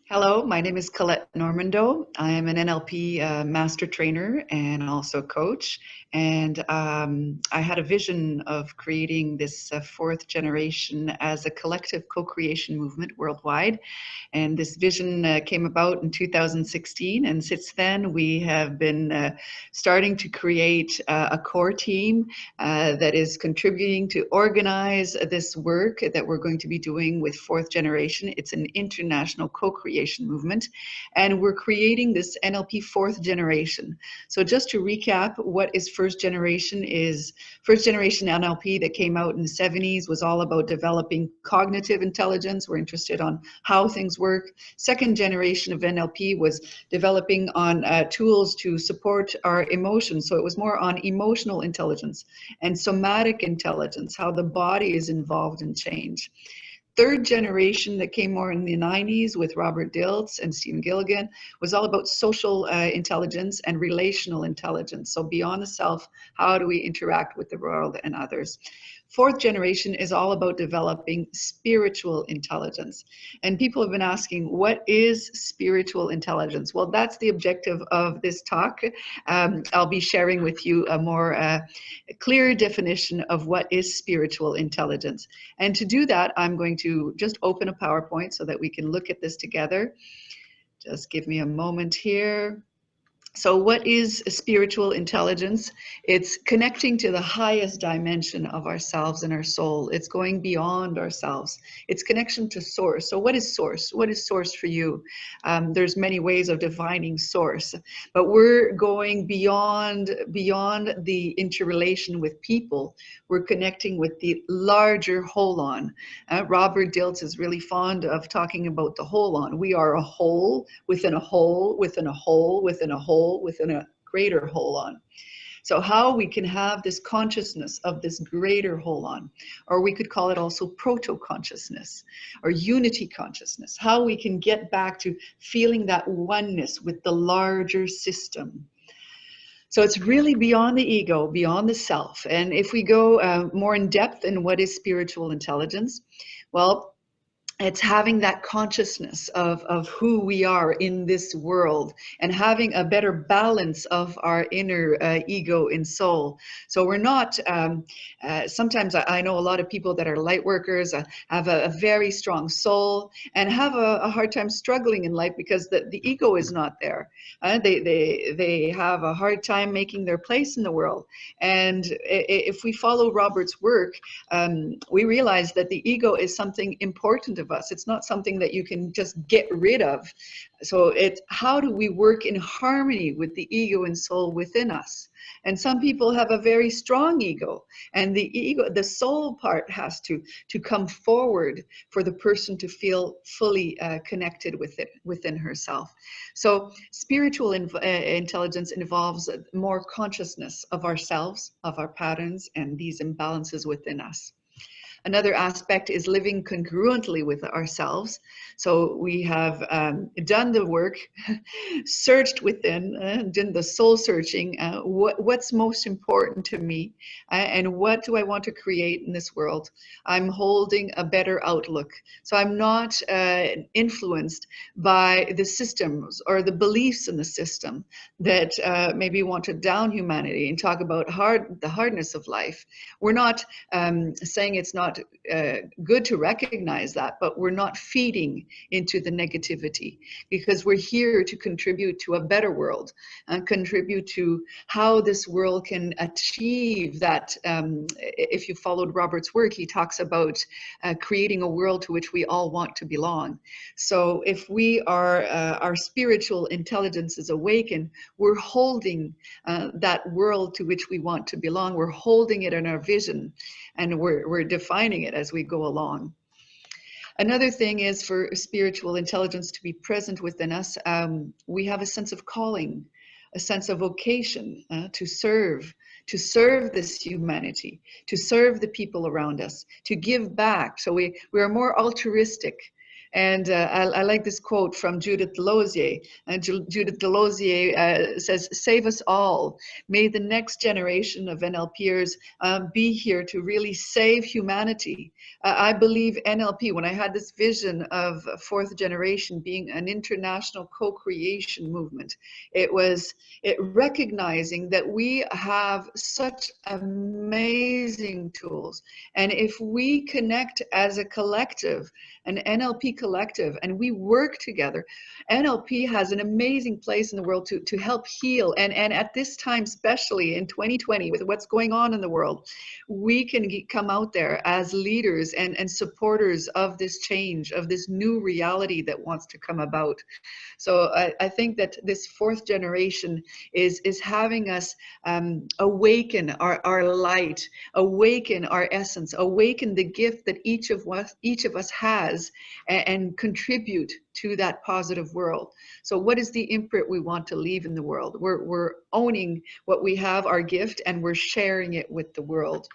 Hello, my name is Colette Normando. I am an NLP master trainer and also coach. And I had a vision of creating this fourth generation as a collective co-creation movement worldwide. And this vision came about in 2016. And since then, we have been starting to create a core team that is contributing to organize this work that we're going to be doing with fourth generation. It's an international co-creation movement. And we're creating this NLP fourth generation. So just to recap, what is first generation is first generation NLP that came out in the 70s was all about developing cognitive intelligence. We're interested on how things work. Second generation of NLP was developing on tools to support our emotions. So it was more on emotional intelligence and somatic intelligence, how the body is involved in change. Third generation that came more in the 90s with Robert Dilts and Stephen Gilligan was all about social intelligence and relational intelligence. So beyond the self, how do we interact with the world and others? Fourth generation is all about developing spiritual intelligence. And people have been asking, what is spiritual intelligence? Well, that's the objective of this talk. I'll be sharing with you a more clear definition of what is spiritual intelligence. And to do that, I'm going to just open a PowerPoint so that we can look at this together. Just give me a moment here. So what is spiritual intelligence? It's connecting to the highest dimension of ourselves and our soul. It's going beyond ourselves. It's connection to source. So what is source? What is source for you? There's many ways of defining source, but we're going beyond the interrelation with people. We're connecting with the larger holon. Robert Dilts is really fond of talking about the holon. We are a whole within a whole within a whole within a whole within a greater holon. So how we can have this consciousness of this greater holon, or we could call it also proto-consciousness or unity consciousness, how we can get back to feeling that oneness with the larger system. So it's really beyond the ego, beyond the self. And if we go more in depth in what is spiritual intelligence, well, it's having that consciousness of who we are in this world and having a better balance of our inner ego and soul. So we're not, sometimes I know a lot of people that are light workers, have a very strong soul and have a hard time struggling in life because the ego is not there. They have a hard time making their place in the world. And if we follow Robert's work, we realize that the ego is something important of us. It's not something that you can just get rid of. So it's how do we work in harmony with the ego and soul within us? And some people have a very strong ego, and the ego, the soul part has to come forward for the person to feel fully connected with it within herself. So spiritual intelligence involves more consciousness of ourselves, of our patterns, and these imbalances within us. Another aspect is living congruently with ourselves. So we have done the work, searched within, done the soul searching, what's most important to me, and what do I want to create in this world? I'm holding a better outlook. So I'm not influenced by the systems or the beliefs in the system that maybe want to down humanity and talk about the hardness of life. We're not saying it's not good to recognize that, but we're not feeding into the negativity because we're here to contribute to a better world and contribute to how this world can achieve that. If you followed Robert's work, he talks about creating a world to which we all want to belong. So if we are, our spiritual intelligence is awakened, we're holding that world to which we want to belong. We're holding it in our vision, and we're defining it as we go along. Another thing is for spiritual intelligence to be present within us, we have a sense of calling, a sense of vocation to serve this humanity, to serve the people around us, to give back. So we are more altruistic. And I like this quote from Judith Delosier. Judith Delosier says, "Save us all. May the next generation of NLPers be here to really save humanity." I believe NLP, when I had this vision of fourth generation being an international co-creation movement, it recognizing that we have such amazing tools. And if we connect as a collective, an NLP collective, and we work together, NLP has an amazing place in the world to help heal. And at this time, especially in 2020, with what's going on in the world, we can come out there as leaders and supporters of this change, of this new reality that wants to come about. So I think that this fourth generation is having us awaken our light, awaken our essence, awaken the gift that each of us has, and contribute to that positive world. So what is the imprint we want to leave in the world? We're owning what we have, our gift, and we're sharing it with the world.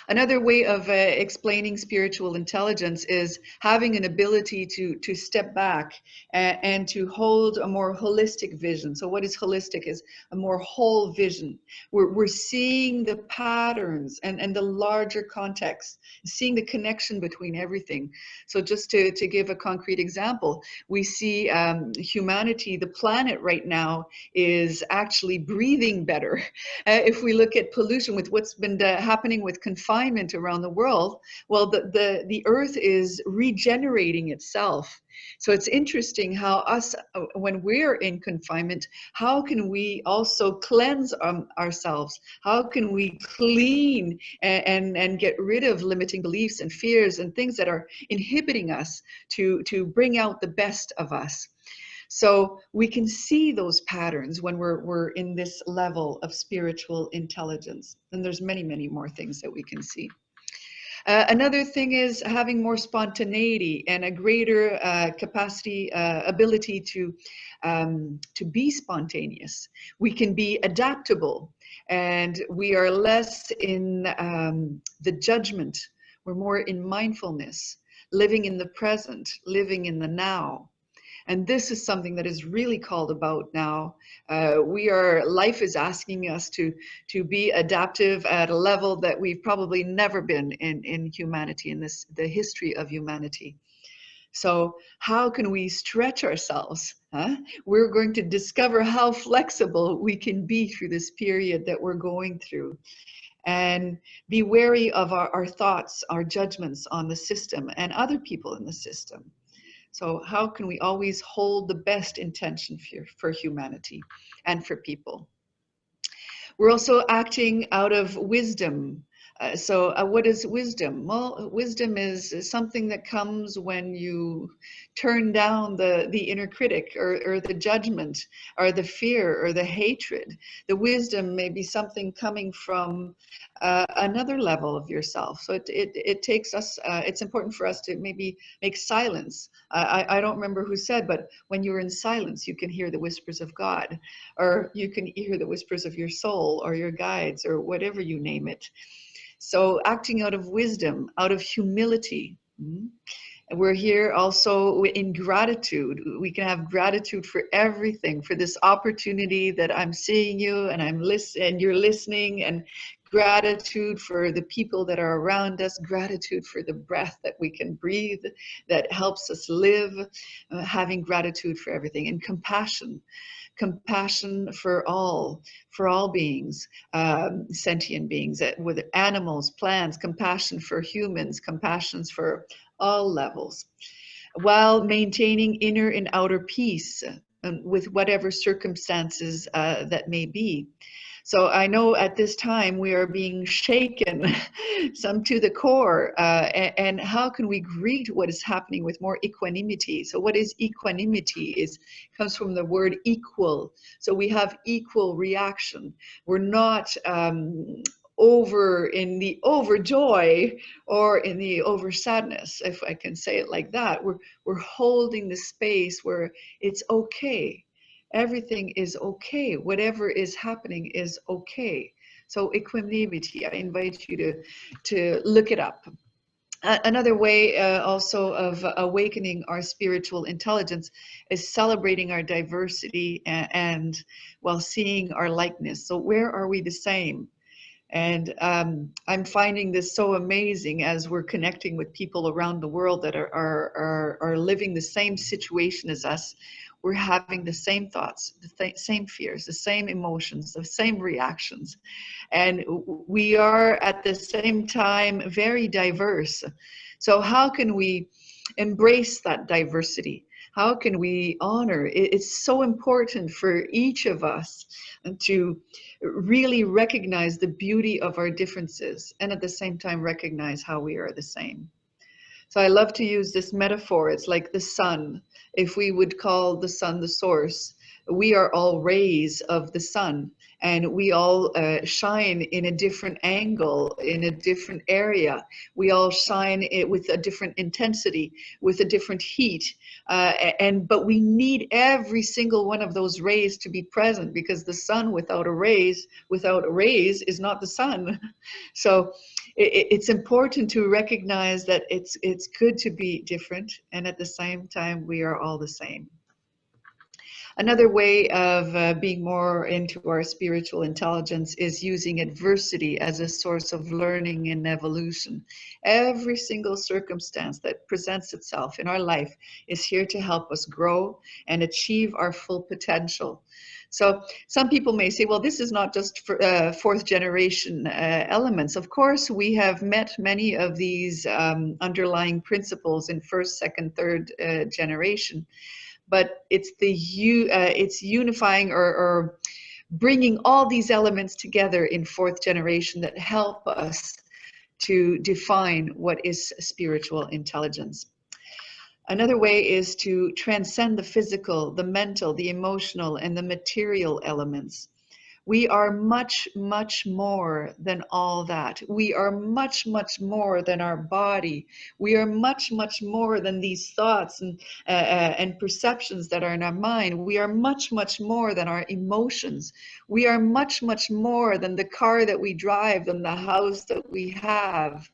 Another way of explaining spiritual intelligence is having an ability to step back and to hold a more holistic vision. So what is holistic? Is a more whole vision. We're seeing the patterns and the larger context, seeing the connection between everything. So just to give a concrete example, we see humanity, the planet right now, is actually breathing better. If we look at pollution, with what's been happening with confinement around the world, well, the earth is regenerating itself. So it's interesting how us, when we're in confinement, how can we also cleanse ourselves? How can we clean and get rid of limiting beliefs and fears and things that are inhibiting us to bring out the best of us? So we can see those patterns when we're in this level of spiritual intelligence. And there's many, many more things that we can see. Another thing is having more spontaneity and a greater capacity, ability to be spontaneous. We can be adaptable, and we are less in the judgment. We're more in mindfulness, living in the present, living in the now. And this is something that is really called about now. Life is asking us to be adaptive at a level that we've probably never been in humanity, in the history of humanity. So how can we stretch ourselves? We're going to discover how flexible we can be through this period that we're going through. And be wary of our thoughts, our judgments on the system and other people in the system. So how can we always hold the best intention for humanity and for people? We're also acting out of wisdom. So what is wisdom? Well, wisdom is something that comes when you turn down the inner critic or the judgment or the fear or the hatred. The wisdom may be something coming from another level of yourself. So it takes us, it's important for us to maybe make silence. I don't remember who said, but when you're in silence, you can hear the whispers of God, or you can hear the whispers of your soul or your guides or whatever you name it. So acting out of wisdom, out of humility. We're here also in gratitude. We can have gratitude for everything, for this opportunity that I'm seeing you and and you're listening, and gratitude for the people that are around us, gratitude for the breath that we can breathe that helps us live, having gratitude for everything, and compassion for all beings, sentient beings, with animals, plants, compassion for humans, compassion for all levels, while maintaining inner and outer peace with whatever circumstances that may be. So I know at this time we are being shaken, some to the core, and how can we greet what is happening with more equanimity? So what is equanimity? Comes from the word equal. So we have equal reaction. We're not over in the overjoy or in the over sadness, if I can say it like that. We're holding the space where it's okay. Everything is okay. Whatever is happening is okay. So equanimity, I invite you to look it up. Another way also of awakening our spiritual intelligence is celebrating our diversity and while seeing our likeness. So where are we the same? And I'm finding this so amazing as we're connecting with people around the world that are living the same situation as us. We're having the same thoughts, the same fears, the same emotions, the same reactions. And we are at the same time very diverse. So how can we embrace that diversity? How can we honor? It's so important for each of us to really recognize the beauty of our differences and at the same time recognize how we are the same. So I love to use this metaphor. It's like the sun. If we would call the sun the source, we are all rays of the sun, and we all shine in a different angle, in a different area. We all shine it with a different intensity, with a different heat. But we need every single one of those rays to be present, because the sun without a rays is not the sun. So it's important to recognize that it's good to be different, and at the same time we are all the same. Another way of being more into our spiritual intelligence is using adversity as a source of learning and evolution. Every single circumstance that presents itself in our life is here to help us grow and achieve our full potential. So some people may say, well, this is not just for fourth generation elements. Of course, we have met many of these underlying principles in first, second, third generation, but it's unifying or bringing all these elements together in fourth generation that help us to define what is spiritual intelligence. Another way is to transcend the physical, the mental, the emotional, and the material elements. We are much, much more than all that. We are much, much more than our body. We are much, much more than these thoughts and perceptions that are in our mind. We are much, much more than our emotions. We are much, much more than the car that we drive, than the house that we have.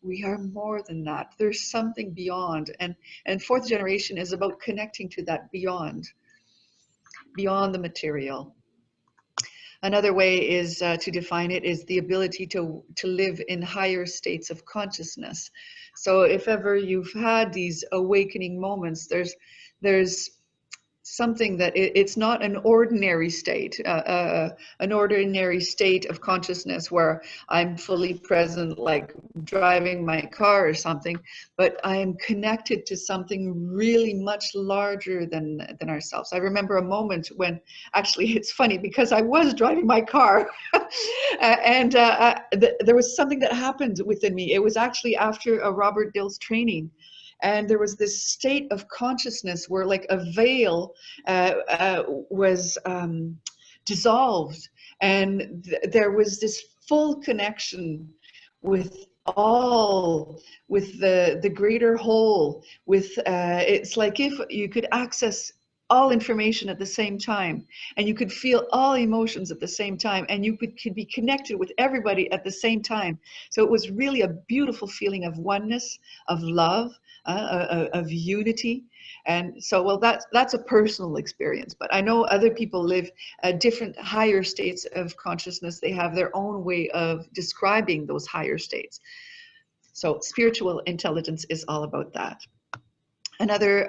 We are more than that. There's something beyond. And fourth generation is about connecting to that beyond the material. Another way is to define it is the ability to live in higher states of consciousness. So if ever you've had these awakening moments, there's something that it's not an ordinary state of consciousness where I'm fully present, like driving my car or something, but I am connected to something really much larger than ourselves. I remember a moment when, actually it's funny because I was driving my car and there was something that happened within me. It was actually after a Robert Dills training. And there was this state of consciousness where like a veil was dissolved, and there was this full connection with with the greater whole, with it's like if you could access all information at the same time, and you could feel all emotions at the same time, and you could be connected with everybody at the same time. So it was really a beautiful feeling of oneness, of love, of unity. And so, well, that's a personal experience, but I know other people live different higher states of consciousness. They have their own way of describing those higher states. So spiritual intelligence is all about that. Another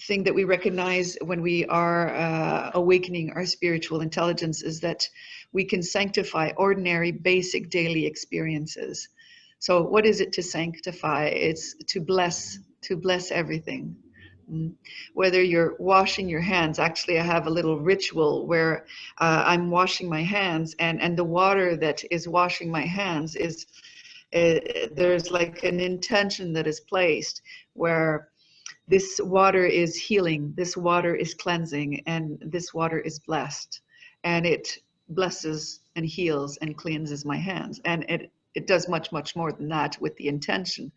thing that we recognize when we are awakening our spiritual intelligence is that we can sanctify ordinary, basic daily experiences. So what is it to sanctify? It's to bless everything. Whether you're washing your hands, actually I have a little ritual where I'm washing my hands, and the water that is washing my hands is, there's like an intention that is placed where this water is healing, this water is cleansing, and this water is blessed. And it blesses and heals and cleanses my hands. And it does much, much more than that with the intention.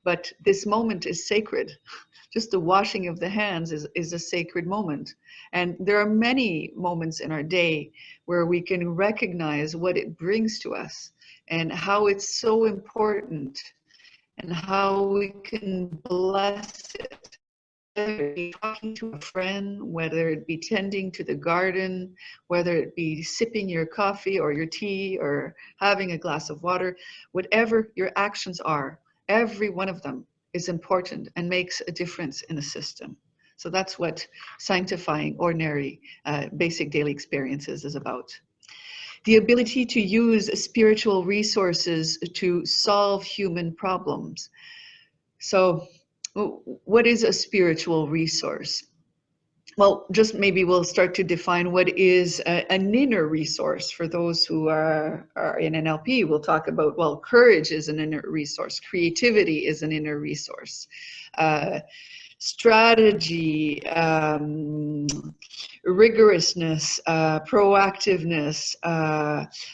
But this moment is sacred. Just the washing of the hands is a sacred moment. And there are many moments in our day where we can recognize what it brings to us and how it's so important and how we can bless it. Whether it be talking to a friend, whether it be tending to the garden, whether it be sipping your coffee or your tea or having a glass of water, whatever your actions are, every one of them is important and makes a difference in the system. So that's what sanctifying ordinary, basic daily experiences is about. The ability to use spiritual resources to solve human problems. So, what is a spiritual resource? Well, just maybe we'll start to define what is an inner resource for those who are in NLP. We'll talk about, well, courage is an inner resource, creativity is an inner resource, strategy, rigorousness, proactiveness,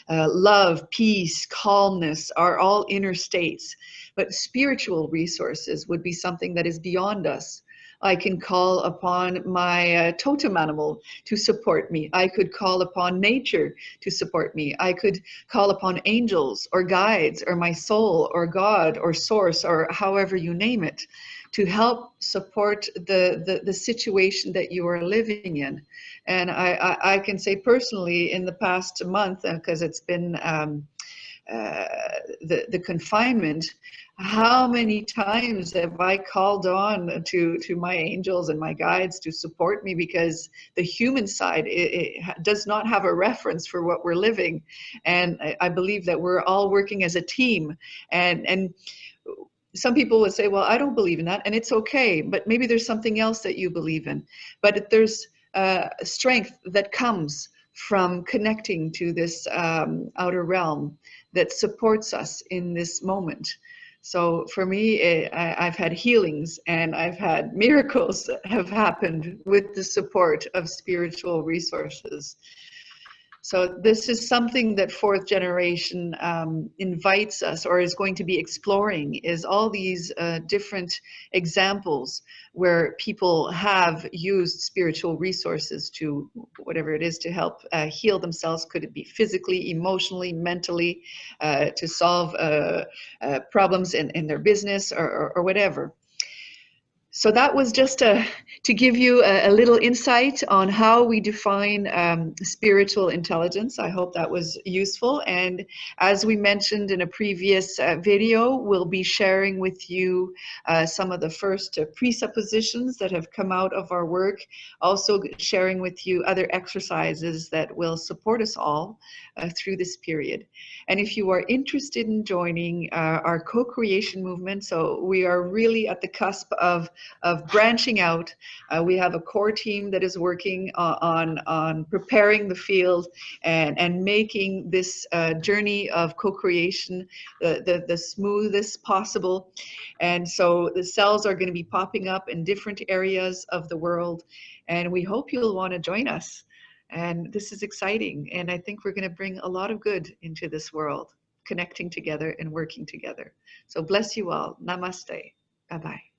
love, peace, calmness are all inner states. But spiritual resources would be something that is beyond us. I can call upon my totem animal to support me. I could call upon nature to support me. I could call upon angels or guides or my soul or God or source or however you name it to help support the situation that you are living in. And I can say personally in the past month, because it's been the confinement, how many times have I called on to my angels and my guides to support me, because the human side it does not have a reference for what we're living. And I believe that we're all working as a team. And some people would say, well, I don't believe in that, and it's okay, but maybe there's something else that you believe in. But there's strength that comes from connecting to this outer realm that supports us in this moment. So for me, I've had healings and I've had miracles that have happened with the support of spiritual resources. So this is something that fourth generation invites us, or is going to be exploring, is all these different examples where people have used spiritual resources to whatever it is to help heal themselves. Could it be physically, emotionally, mentally, to solve problems in their business or whatever. So that was just to give you a little insight on how we define spiritual intelligence. I hope that was useful. And as we mentioned in a previous video, we'll be sharing with you some of the first presuppositions that have come out of our work, also sharing with you other exercises that will support us all through this period. And if you are interested in joining our co-creation movement, so we are really at the cusp of branching out. We have a core team that is working on preparing the field and making this journey of co-creation the smoothest possible. And so the cells are going to be popping up in different areas of the world, and we hope you'll want to join us. And this is exciting, and I think we're going to bring a lot of good into this world, connecting together and working together. So bless you all. Namaste. Bye-bye.